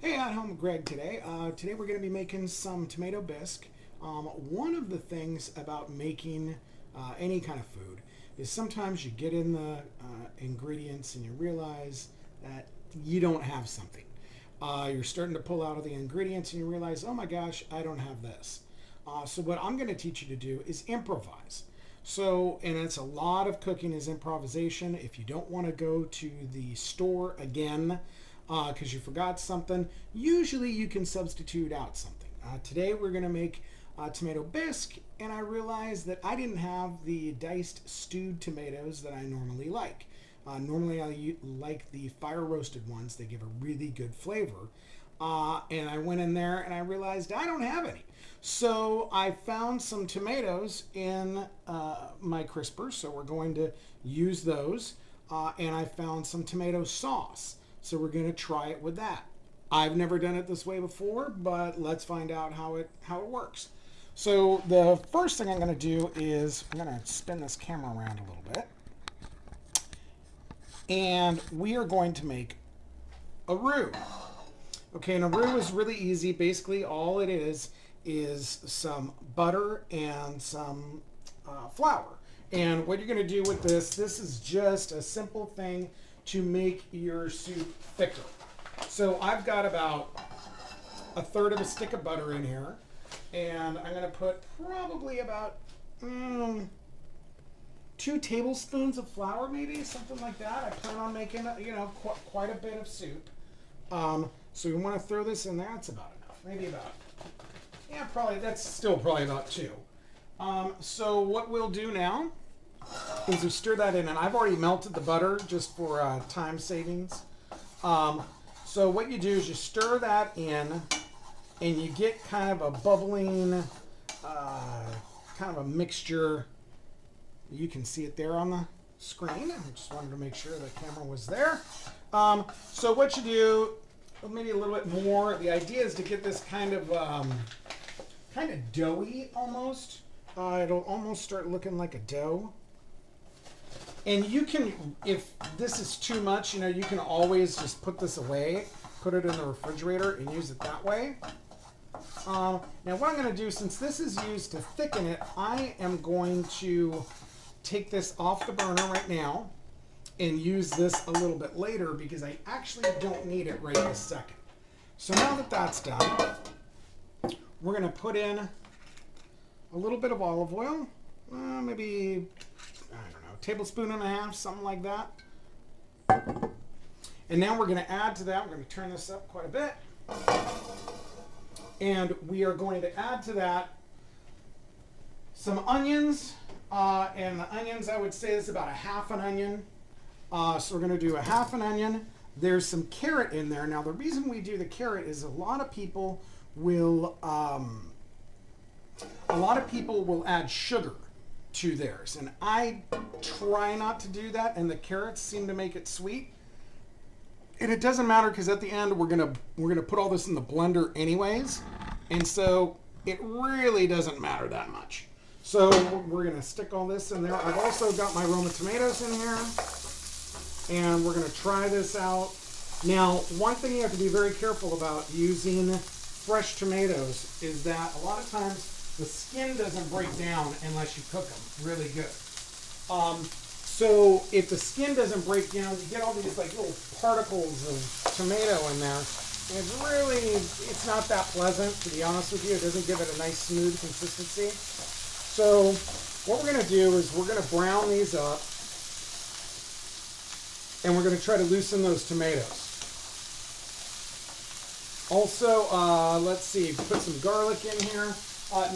Hey, at home with Greg today. Today we're going to be making some tomato bisque. One of the things about making any kind of food is sometimes you get in the ingredients and you realize that you don't have something. You're starting to pull out of the ingredients and you realize, oh my gosh, I don't have this. So what I'm going to teach you to do is improvise. And it's a lot of cooking is improvisation. If you don't want to go to the store again, because you forgot something, usually you can substitute out something. Today we're going to make tomato bisque, and I realized that I didn't have the diced stewed tomatoes that I normally like. Normally I like the fire roasted ones. They give a really good flavor. And I went in there and I realized I don't have any. So I found some tomatoes in my crisper, so we're going to use those. And I found some tomato sauce. So we're going to try it with that. I've never done it this way before, but let's find out how it works. So the first thing I'm going to do is I'm going to spin this camera around a little bit. And we are going to make a roux. Okay, and a roux is really easy. Basically, all it is some butter and some flour. And what you're going to do with this is just a simple thing to make your soup thicker. So I've got about a third of a stick of butter in here, and I'm going to put probably about 2 tablespoons of flour, maybe something like that. I plan on making quite a bit of soup. So we want to throw this in there. That's about enough. Maybe about that's still probably about 2. So what we'll do now is we stir that in, and I've already melted the butter just for time savings. So what you do is you stir that in, and you get kind of a bubbling, kind of a mixture. You can see it there on the screen. I just wanted to make sure the camera was there. So what you do, maybe a little bit more. The idea is to get this kind of doughy almost. It'll almost start looking like a dough. And you can, if this is too much, you can always just put this away, put it in the refrigerator and use it that way. Now what I'm going to do, since this is used to thicken it, I am going to take this off the burner right now and use this a little bit later because I actually don't need it right this second. So now that that's done, we're going to put in a little bit of olive oil, maybe, I don't know, 1.5 tablespoons, something like that. And now we're going to add to that, we're going to turn this up quite a bit. And we are going to add to that some onions. And the onions, I would say, is about 1/2 an onion. So we're going to do 1/2 an onion. There's some carrot in there. Now the reason we do the carrot is a lot of people will add sugar to theirs, and I try not to do that, and the carrots seem to make it sweet. And it doesn't matter because at the end we're gonna put all this in the blender anyways, and so it really doesn't matter that much. So we're gonna stick all this in there. I've also got my Roma tomatoes in here, and we're gonna try this out. Now, one thing you have to be very careful about using fresh tomatoes is that a lot of times the skin doesn't break down unless you cook them really good. So if the skin doesn't break down, you get all these like little particles of tomato in there. And it's not that pleasant, to be honest with you. It doesn't give it a nice smooth consistency. So what we're going to do is we're going to brown these up, and we're going to try to loosen those tomatoes. Also, let's see, put some garlic in here.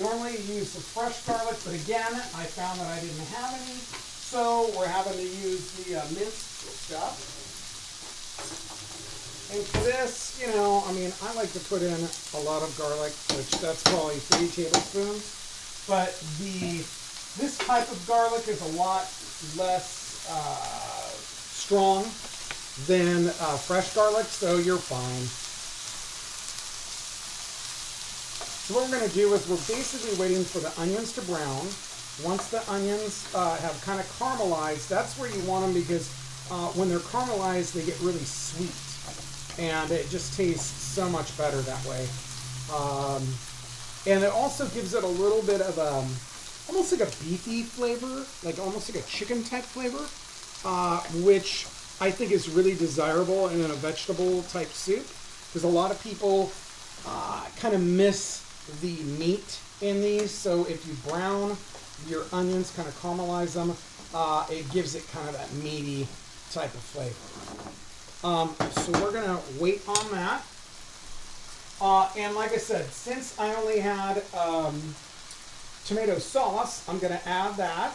Normally you use the fresh garlic, but again, I found that I didn't have any, so we're having to use the minced stuff. And for this, I like to put in a lot of garlic, which that's probably 3 tablespoons. But this type of garlic is a lot less strong than fresh garlic, so you're fine. So what we're going to do is we're basically waiting for the onions to brown. Once the onions have kind of caramelized, that's where you want them because when they're caramelized, they get really sweet. and it just tastes so much better that way. And it also gives it a little bit of almost like a beefy flavor, like almost like a chicken type flavor, which I think is really desirable in a vegetable type soup, because a lot of people kind of miss the meat in these. So if you brown your onions, kind of caramelize them, it gives it kind of that meaty type of flavor. So we're gonna wait on that. And like I said, since I only had tomato sauce, I'm gonna add that.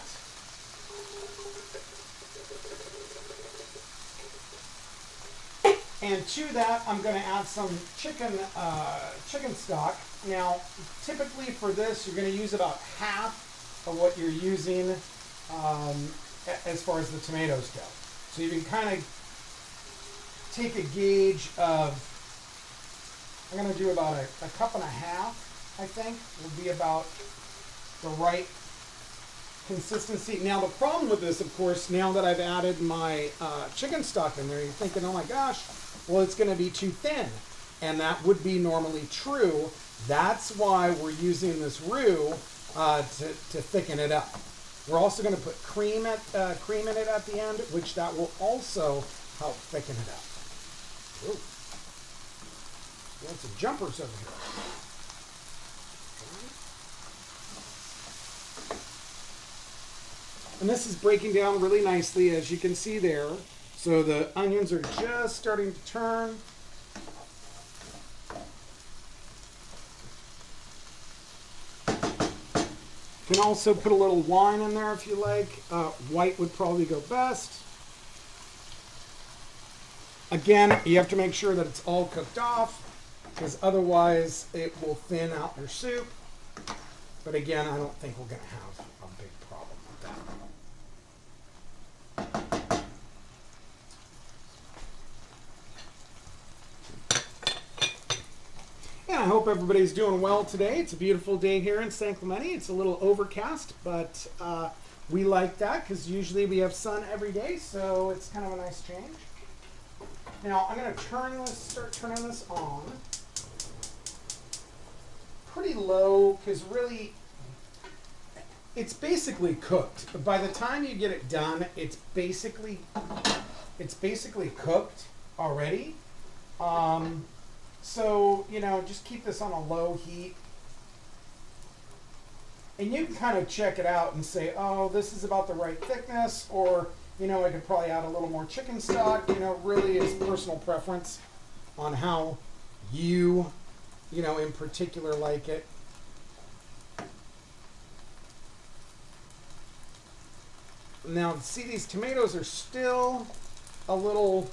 And to that, I'm going to add some chicken stock. Now, typically for this, you're going to use about half of what you're using as far as the tomatoes go. So you can kind of take a gauge of, I'm going to do about a cup and a half, I think, will be about the right consistency. Now, the problem with this, of course, now that I've added my chicken stock in there, you're thinking, oh my gosh, well, it's going to be too thin. And that would be normally true. That's why we're using this roux to thicken it up. We're also going to put cream in it at the end, which that will also help thicken it up. Ooh. Got some jumpers over here. And this is breaking down really nicely, as you can see there. So the onions are just starting to turn. You can also put a little wine in there if you like. White would probably go best. Again, you have to make sure that it's all cooked off, because otherwise it will thin out your soup. But again, I don't think we're going to have a big problem with that. And I hope everybody's doing well today. It's a beautiful day here in San Clemente. It's a little overcast, but we like that because usually we have sun every day, so it's kind of a nice change. Now I'm going to start turning this on pretty low, because really it's basically cooked. By the time you get it done, it's basically cooked already. So, you know, just keep this on a low heat. And you can kind of check it out and say, oh, this is about the right thickness, or, you know, I could probably add a little more chicken stock. You know, really is personal preference on how you know, in particular like it. Now, see, these tomatoes are still a little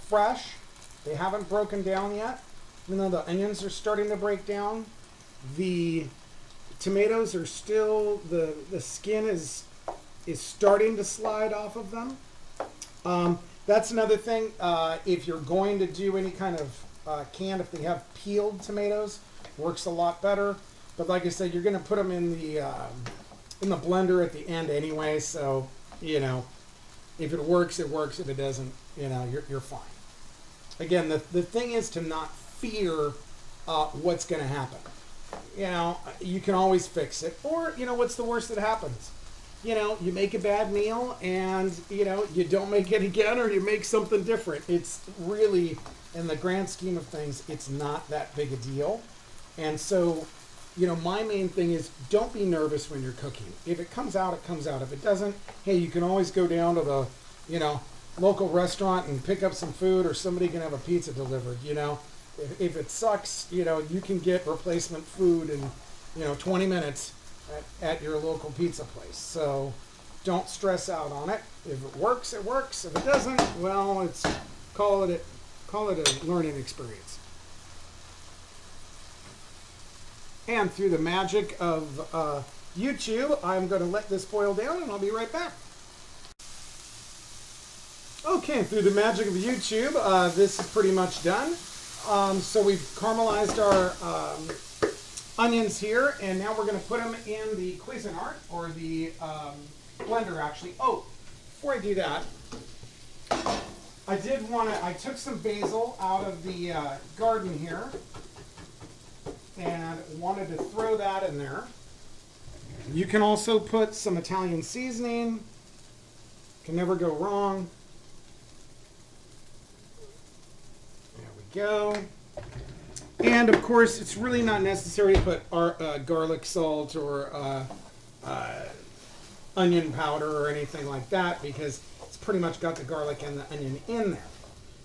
fresh. They haven't broken down yet. Even though the onions are starting to break down, the tomatoes are still, the skin is starting to slide off of them. That's another thing. If you're going to do any kind of canned, if they have peeled tomatoes, works a lot better. But like I said, you're going to put them in the blender at the end anyway. So, you know, if it works, it works. If it doesn't, you know, you're fine. Again, the thing is to not fear what's going to happen. You know, you can always fix it. Or, you know, what's the worst that happens? You know, you make a bad meal and, you know, you don't make it again, or you make something different. It's really, in the grand scheme of things, it's not that big a deal. And so, you know, my main thing is don't be nervous when you're cooking. If it comes out, it comes out. If it doesn't, hey, you can always go down to the, you know, local restaurant and pick up some food, or somebody can have a pizza delivered. You know, if it sucks, you know, you can get replacement food in, you know, 20 minutes at your local pizza place. So don't stress out on it. If it works, it works. If it doesn't, well, it's call it a learning experience. And through the magic of YouTube, I'm going to let this boil down, and I'll be right back. Okay, through the magic of YouTube, this is pretty much done. So we've caramelized our onions here, and now we're going to put them in the Cuisinart, or the blender, actually. Oh, before I do that, I did want to, I took some basil out of the garden here and wanted to throw that in there. You can also put some Italian seasoning. Can never go wrong. There we go. And of course, it's really not necessary to put our, garlic salt or onion powder or anything like that, because it's pretty much got the garlic and the onion in there.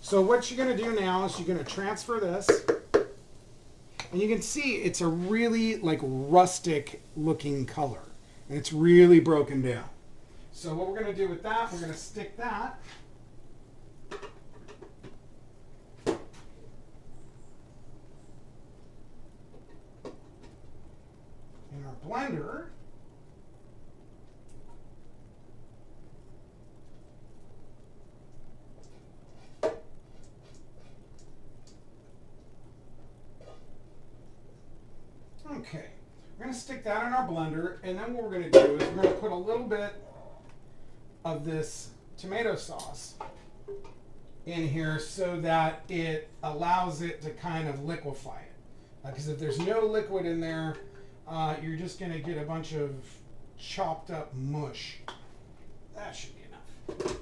So what you're going to do now is you're going to transfer this. And you can see it's a really like rustic looking color. And it's really broken down. So what we're going to do with that, we're going to stick that in our blender. Okay, we're going to stick that in our blender, and then what we're going to do is we're going to put a little bit of this tomato sauce in here so that it allows it to kind of liquefy it. Because if there's no liquid in there, you're just going to get a bunch of chopped up mush. That should be enough.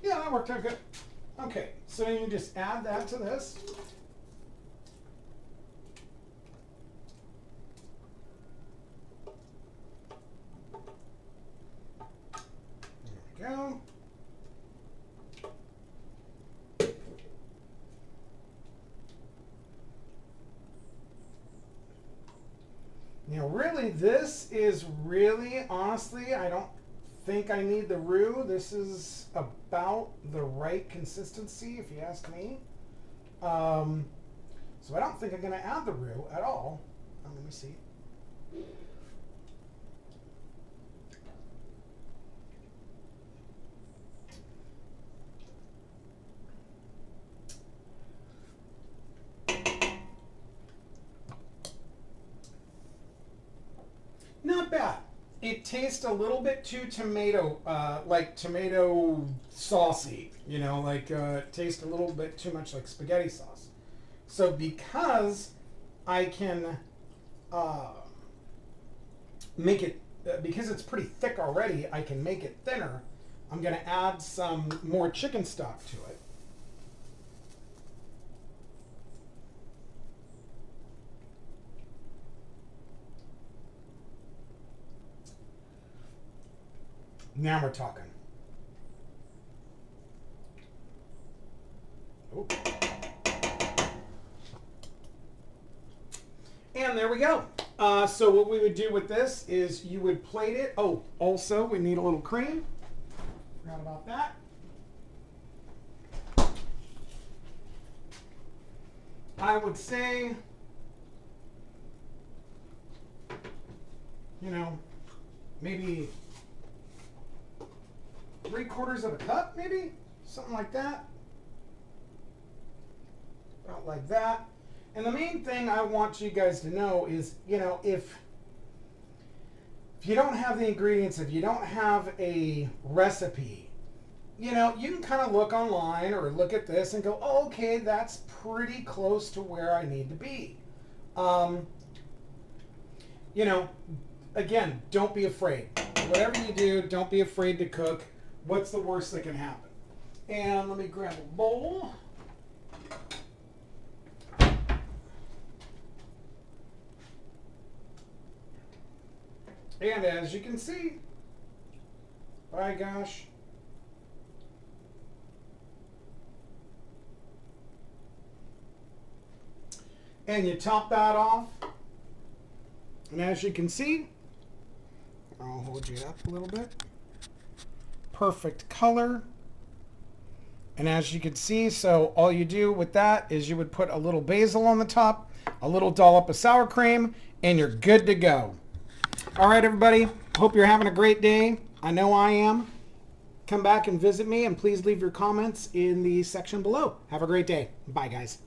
That worked out good. Okay, so you just add that to this. There we go. Now really, this is really, honestly, I don't think I need the roux. This is about the right consistency, if you ask me. So I don't think I'm going to add the roux at all. Let me see. Not bad. It tastes a little bit too tomato, like tomato saucy, you know, like tastes a little bit too much like spaghetti sauce. So because I can make it, because it's pretty thick already, I can make it thinner. I'm going to add some more chicken stock to it. Now we're talking. Ooh. And there we go. So what we would do with this is you would plate it. Oh, also we need a little cream. Forgot about that. I would say, you know, maybe 3/4 of a cup, maybe? Something like that. About like that. And the main thing I want you guys to know is, you know, if you don't have the ingredients, if you don't have a recipe, you know, you can kind of look online or look at this and go, oh, okay, that's pretty close to where I need to be. You know, again, don't be afraid. Whatever you do, don't be afraid to cook. What's the worst that can happen? And let me grab a bowl. And as you can see, by gosh, and you top that off. And as you can see, I'll hold you up a little bit. perfect color. And as you can see, so all you do with that is you would put a little basil on the top, a little dollop of sour cream, and you're good to go. All right, everybody. Hope you're having a great day. I know I am. Come back and visit me, and please leave your comments in the section below. Have a great day. Bye, guys.